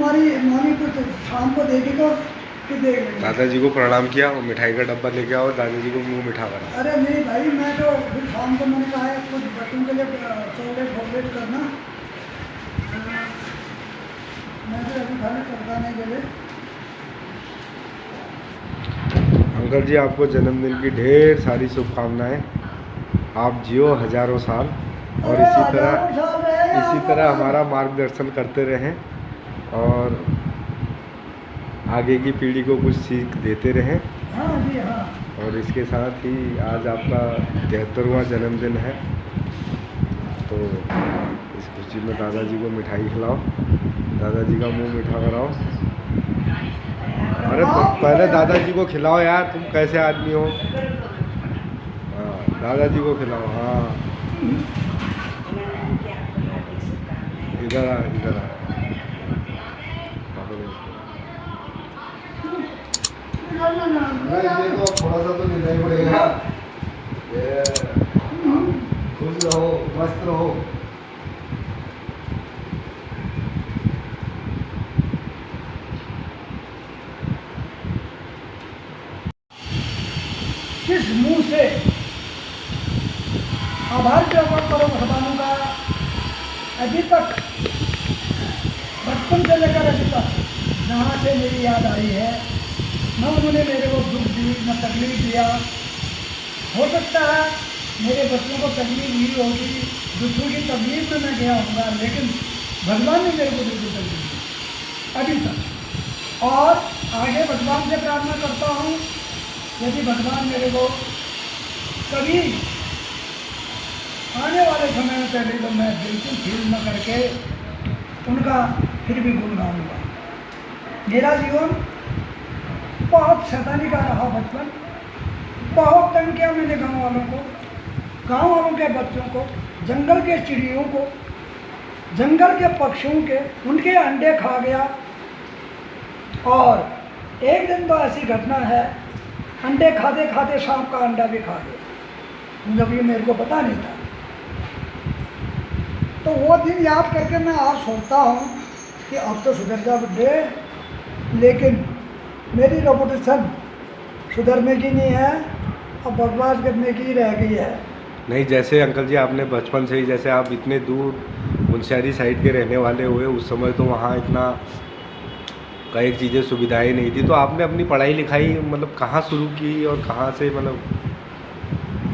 तुम्हारी मम्मी कुछ शाम को देगी तो फिर देख लेंगे। दादाजी को प्रणाम किया और मिठाई का डब्बा लेके आओ, दादाजी को मुंह मीठा करा। अरे नहीं भाई, मैं तो फिर शाम को मैंने कहा है कुछ बच्चों के लिए चॉकलेट वॉकलेट करना। मैं तो अभी खाली करता नहीं के लिए। अंकल जी आपको जन्मदिन की ढेर सारी शुभकामनाएं। आप जियो हजारों साल और इसी तरह हमारा मार्गदर्शन करते रहें और आगे की पीढ़ी को कुछ सीख देते रहें। हाँ जी हाँ। और इसके साथ ही आज आपका 73वां जन्मदिन है, तो इस खुशी में दादाजी को मिठाई खिलाओ, दादाजी का मुंह मीठा कराओ। अरे पहले दादाजी को खिलाओ यार, तुम कैसे आदमी हो। हाँ दादाजी को खिलाओ। हाँ इधर आ, इधर आ। देखो थोड़ा सा तो लेना ही पड़ेगा। खुश रहो, मस्त रहो। किस मुंह से आभार ज्ञापन करो भगवानों का। अभी तक बचपन से लेकर अभी तक जहाँ से मेरी याद आई है, न उन्होंने मेरे को दुख दी न तकलीफ दिया। हो सकता है मेरे बच्चों को तकलीफ हुई होगी, दूसरों की तकलीफ में मैं गया होगा, लेकिन भगवान ने मेरे को बिल्कुल तकलीफ दी अभी तक। और आगे भगवान से प्रार्थना करता हूँ, यदि भगवान मेरे को कभी आने वाले समय में पहले तो मैं बिल्कुल फील न करके उनका फिर भी गुण गाऊंगा। मेरा जीवन बहुत शैतानी का रहा बचपन। बहुत तंग किया मैंने गांव वालों को, गांव वालों के बच्चों को, जंगल के चिड़ियों को, जंगल के पक्षियों के, उनके अंडे खा गया। और एक दिन तो ऐसी घटना है, अंडे खाते खाते सांप का अंडा भी खा गया, जब ये मेरे को पता नहीं था। तो वो दिन याद करके मैं आज सोचता हूँ कि अब तो सुधर जा बुड्ढे, लेकिन मेरी रेपुटेशन सुधरने की नहीं है, अब बकवास करने की रह गई है। नहीं, जैसे अंकल जी आपने बचपन से ही, जैसे आप इतने दूर मुनस्यारी साइड के रहने वाले हुए, उस समय तो वहाँ इतना कई चीज़ें सुविधाएं नहीं थी, तो आपने अपनी पढ़ाई लिखाई मतलब कहाँ शुरू की और कहाँ से मतलब?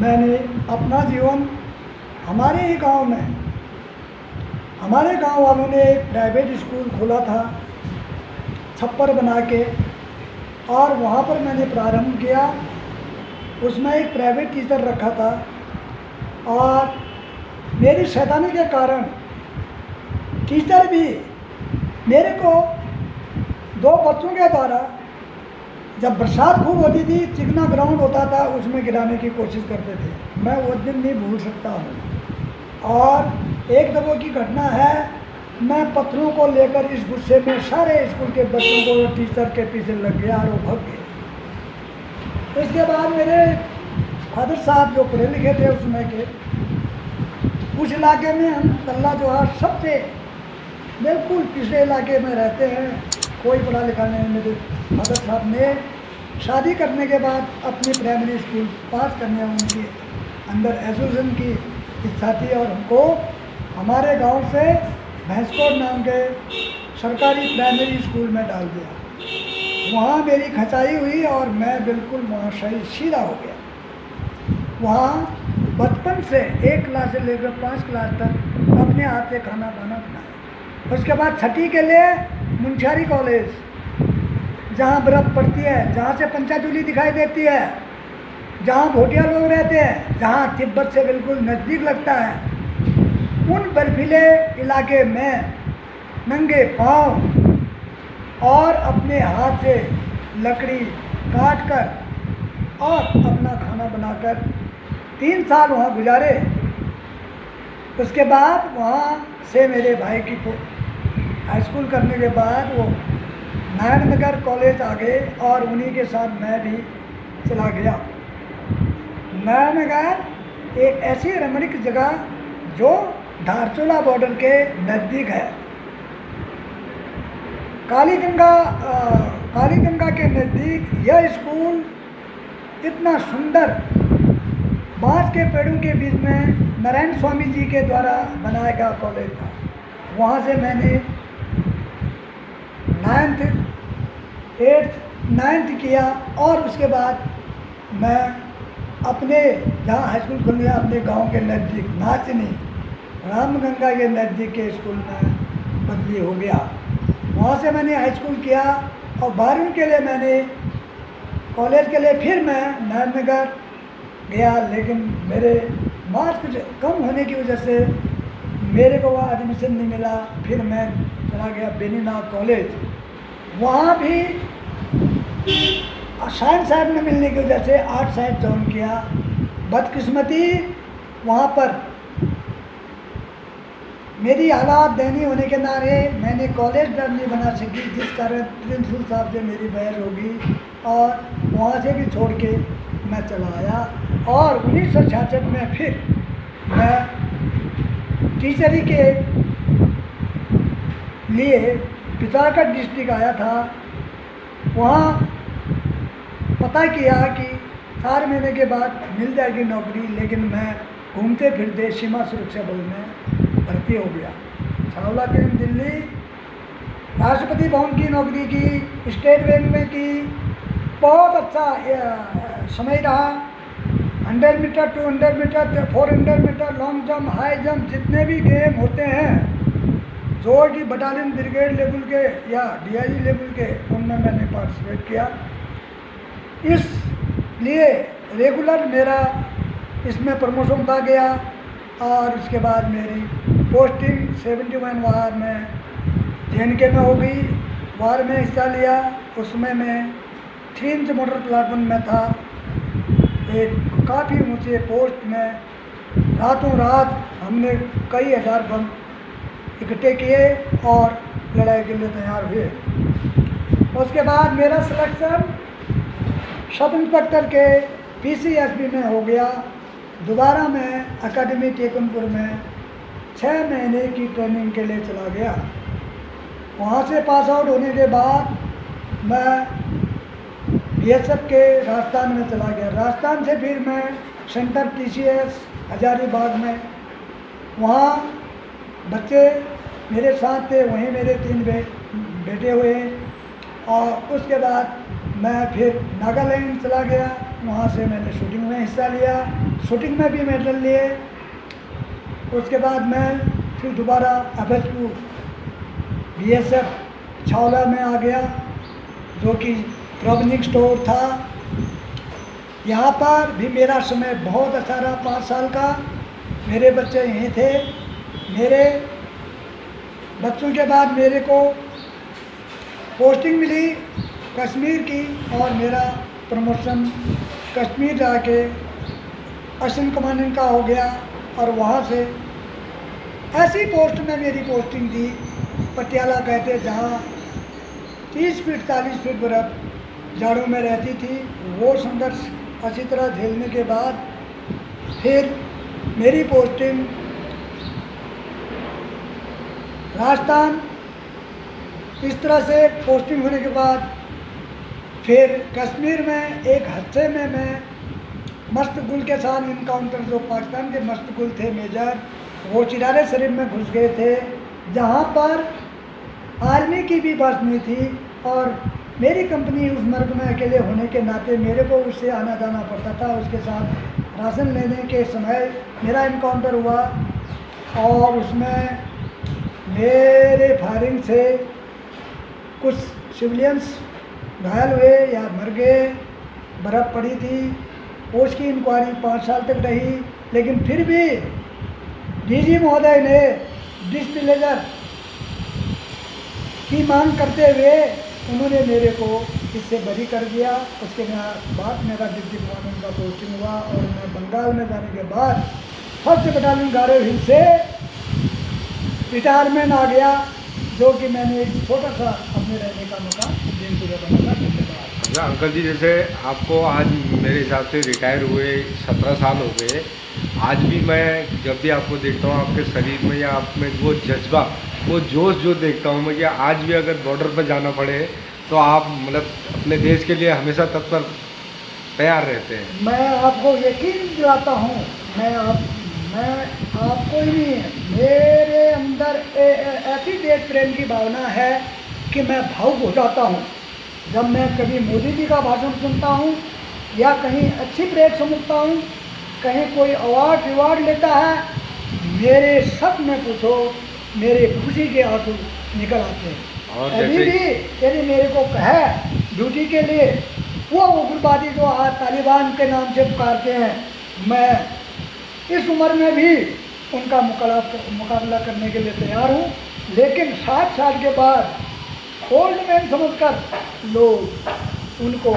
मैंने अपना जीवन हमारे ही गांव में, हमारे गांव वालों ने एक प्राइवेट स्कूल खोला था छप्पर बना के, और वहाँ पर मैंने प्रारंभ किया। उसमें एक प्राइवेट टीचर रखा था, और मेरी शैतानी के कारण टीचर भी मेरे को दो बच्चों के द्वारा, जब बरसात खूब होती थी, चिकना ग्राउंड होता था, उसमें गिराने की कोशिश करते थे। मैं वो दिन नहीं भूल सकता हूँ। और एक दफ़ा की घटना है, मैं पत्थरों को लेकर इस गुस्से में सारे स्कूल के बच्चों को टीचर के पीछे लग गया और वो भाग गए। तो इसके बाद मेरे फादर साहब जो पढ़े लिखे थे उस समय के, उस इलाके में हम तल्ला जोहार सबसे बिल्कुल पिछले इलाके में रहते हैं, कोई पढ़ा लिखा नहीं। मेरे फादर साहब ने शादी करने के बाद अपनी प्राइमरी स्कूल पास करने उनकी अंदर एसोसिएशन की इच्छा थी, और हमको हमारे गांव से भैंसकोट नाम के सरकारी प्राइमरी स्कूल में डाल दिया। वहाँ मेरी खचाई हुई और मैं बिल्कुल वहाँ सही सीधा हो गया। वहाँ बचपन से 1 क्लास से लेकर 5 क्लास तक अपने हाथ से खाना बनाया। उसके बाद छठी के लिए मुनस्यारी कॉलेज, जहाँ बर्फ़ पड़ती है, जहाँ से पंचाचूली दिखाई देती है, जहाँ भोटिया लोग रहते हैं, जहाँ तिब्बत से बिल्कुल नज़दीक लगता है, उन बर्फीले इलाके में नंगे पाँव और अपने हाथ से लकड़ी काट कर और अपना खाना बनाकर 3 साल वहाँ गुजारे। उसके बाद वहाँ से मेरे भाई की हाई स्कूल करने के बाद वो नारायण नगर कॉलेज आ गए, और उन्हीं के साथ मैं भी चला गया। नारायण नगर एक ऐसी रमणीक जगह जो धारचूला बॉर्डर के नज़दीक है। काली गंगा के नज़दीक यह स्कूल इतना सुंदर बांस के पेड़ों के बीच में नारायण स्वामी जी के द्वारा बनाया गया कॉलेज था। वहाँ से मैंने 9th किया और उसके बाद मैं अपने जहाँ हाई स्कूल खुल गया अपने गांव के नज़दीक नाचनी रामगंगा के नज़दीक के स्कूल में बदली हो गया। वहाँ से मैंने हाई स्कूल किया और 12वीं के लिए मैंने कॉलेज के लिए फिर मैं नगर गया, लेकिन मेरे मार्क्स कम होने की वजह से मेरे को वहाँ एडमिशन नहीं मिला। फिर मैं चला गया बेनीनाग कॉलेज, वहाँ भी साइंस साइड में मिलने की वजह से आर्ट साइड ज्वाइन किया। बदकिस्मती वहाँ पर मेरी हालात दयनीय होने के नारे मैंने कॉलेज ड्रेस नहीं बना सकी, जिस कारण प्रिंसिपल साहब से मेरी बहस होगी और वहाँ से भी छोड़ के मैं चला आया। और 1966 में फिर मैं टीचरी के लिए पिथौरागढ़ डिस्ट्रिक्ट आया था। वहाँ पता किया कि 4 महीने के बाद मिल जाएगी नौकरी, लेकिन मैं घूमते फिरते सीमा सुरक्षा बल में भर्ती हो गया। छावला के दिल्ली राष्ट्रपति भवन की नौकरी की, स्टेट बैंक में की। बहुत अच्छा समय रहा। 100 metre, 200 metre, 400 metre, long jump, high jump, जितने भी गेम होते हैं जो कि बटालियन ब्रिगेड लेवल के या DIG लेवल के, उनमें मैंने पार्टिसिपेट किया। इसलिए रेगुलर मेरा इसमें प्रमोशन पा गया और उसके बाद मेरी पोस्टिंग 71 वार में JNK में हो गई। वार में हिस्सा लिया, उसमें मैं 3 इंच मोटर प्लेटफॉर्म में था, एक काफ़ी ऊंचे पोस्ट में। रातों रात हमने कई हज़ार बम इकट्ठे किए और लड़ाई के लिए तैयार हुए। उसके बाद मेरा सिलेक्शन सब इंस्पेक्टर के PCSB में हो गया। दोबारा मैं अकेडमी टेकनपुर में 6 महीने की ट्रेनिंग के लिए चला गया। वहाँ से पास आउट होने के बाद मैं BSF के राजस्थान में चला गया। राजस्थान से फिर मैं सेंटर TCS हजारीबाग में, वहाँ बच्चे मेरे साथ थे, वहीं मेरे 3 बेटे हुए। और उसके बाद मैं फिर नागालैंड चला गया, वहाँ से मैंने शूटिंग में हिस्सा लिया, शूटिंग में भी मेडल लिए। उसके बाद मैं फिर दोबारा FSQ BSF छावला में आ गया, जो कि प्रोविजनिंग स्टोर था। यहाँ पर भी मेरा समय बहुत अच्छा रहा, 5 साल का। मेरे बच्चे यहीं थे। मेरे बच्चों के बाद मेरे को पोस्टिंग मिली कश्मीर की और मेरा प्रमोशन कश्मीर जाके असिस्टेंट कमांडेंट का हो गया। और वहाँ से ऐसी पोस्ट में मेरी पोस्टिंग थी, पटियाला कहते, जहाँ 30 फीट 40 फीट बर्फ़ जाड़ों में रहती थी। वो संघर्ष अच्छी तरह झेलने के बाद फिर मेरी पोस्टिंग राजस्थान। इस तरह से पोस्टिंग होने के बाद फिर कश्मीर में एक हफ्ते में मैं मस्तगुल के साथ इनकाउंटर, जो पाकिस्तान के मस्तगुल थे मेजर, वो चिरारे शरीफ में घुस गए थे, जहाँ पर आर्मी की भी बस नहीं थी। और मेरी कंपनी उस मर्ग में अकेले होने के नाते मेरे को उससे आना जाना पड़ता था। उसके साथ राशन लेने के समय मेरा इनकाउंटर हुआ और उसमें मेरे फायरिंग से कुछ सिविलियंस घायल हुए या मर गए। बर्फ़ पड़ी थी, उसकी इंक्वायरी 5 साल तक रही, लेकिन फिर भी DG महोदय ने डिस्पिलेजर की मांग करते हुए उन्होंने मेरे को इससे बरी कर दिया। उसके बाद मेरा डिप्टी कमांडेंट का पोस्टिंग हुआ और मैं बंगाल में जाने के बाद 1st बटालियन गार्ड हिल से रिटायरमेंट आ गया, जो कि मैंने एक छोटा सा अपने रहने का मकान दिन पूरे बना था। अच्छा अंकल जी, जैसे आपको आज मेरे हिसाब से रिटायर हुए 17 साल हो गए, आज भी मैं जब भी आपको देखता हूँ आपके शरीर में या आप में वो जज्बा वो जोश जो देखता हूँ मैं कि आज भी अगर बॉर्डर पर जाना पड़े तो आप मतलब अपने देश के लिए हमेशा तत्पर तैयार रहते हैं। मैं आपको यकीन दिलाता हूँ, मैं आपको ही नहीं, मेरे अंदर ऐसी देश प्रेम की भावना है कि मैं भावुक हो जाता हूँ जब मैं कभी मोदी जी का भाषण सुनता हूँ या कहीं अच्छी परेड समझता हूँ, कहीं कोई अवार्ड रिवार्ड लेता है, मेरे सब में पूछो मेरे खुशी के आंसू निकल आते हैं। और अभी भी यदि मेरे को कहे ड्यूटी के लिए वो उग्रवादी जो आज तालिबान के नाम से पुकारते हैं, मैं इस उम्र में भी उनका मुकाबला करने के लिए तैयार हूँ। लेकिन 60 साल के बाद ओल्ड मैन समझकर लोग उनको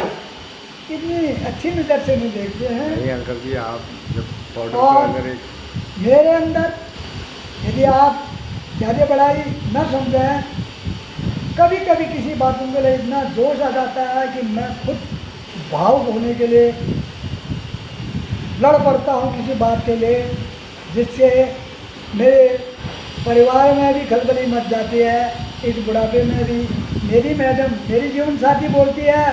इतनी अच्छी नज़र से नहीं देखते हैं। नहीं अंकल जी, आप जब बॉर्डर और पर अगर एक मेरे अंदर यदि आप ज़्यादा बड़ाई न समझें, कभी कभी किसी बातों के लिए इतना जोश आ जाता है कि मैं खुद भावुक होने के लिए लड़ पड़ता हूँ किसी बात के लिए, जिससे मेरे परिवार में भी खलबली मच जाती है। इस बुढ़ापे में भी मेरी मैडम, मेरी जीवन साथी बोलती है,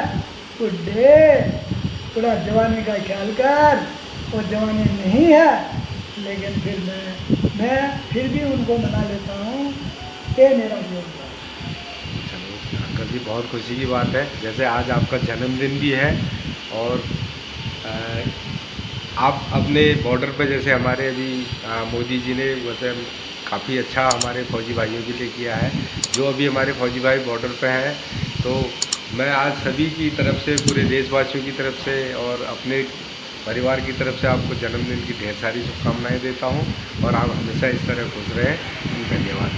बुढ़े थोड़ा जवानी का ख्याल कर, और जवानी नहीं है। लेकिन फिर मैं फिर भी उनको मना लेता हूँ कि मेरा जीवन। अंकल जी, बहुत खुशी की बात है, जैसे आज आपका जन्मदिन भी है और आप अपने बॉर्डर पे जैसे हमारे अभी मोदी जी ने वैसे काफ़ी अच्छा हमारे फौजी भाइयों के लिए किया है, जो अभी हमारे फौजी भाई बॉर्डर पे हैं। तो मैं आज सभी की तरफ से, पूरे देशवासियों की तरफ से और अपने परिवार की तरफ से आपको जन्मदिन की ढेर सारी शुभकामनाएं देता हूं और आप हमेशा इस तरह खुश रहें। धन्यवाद।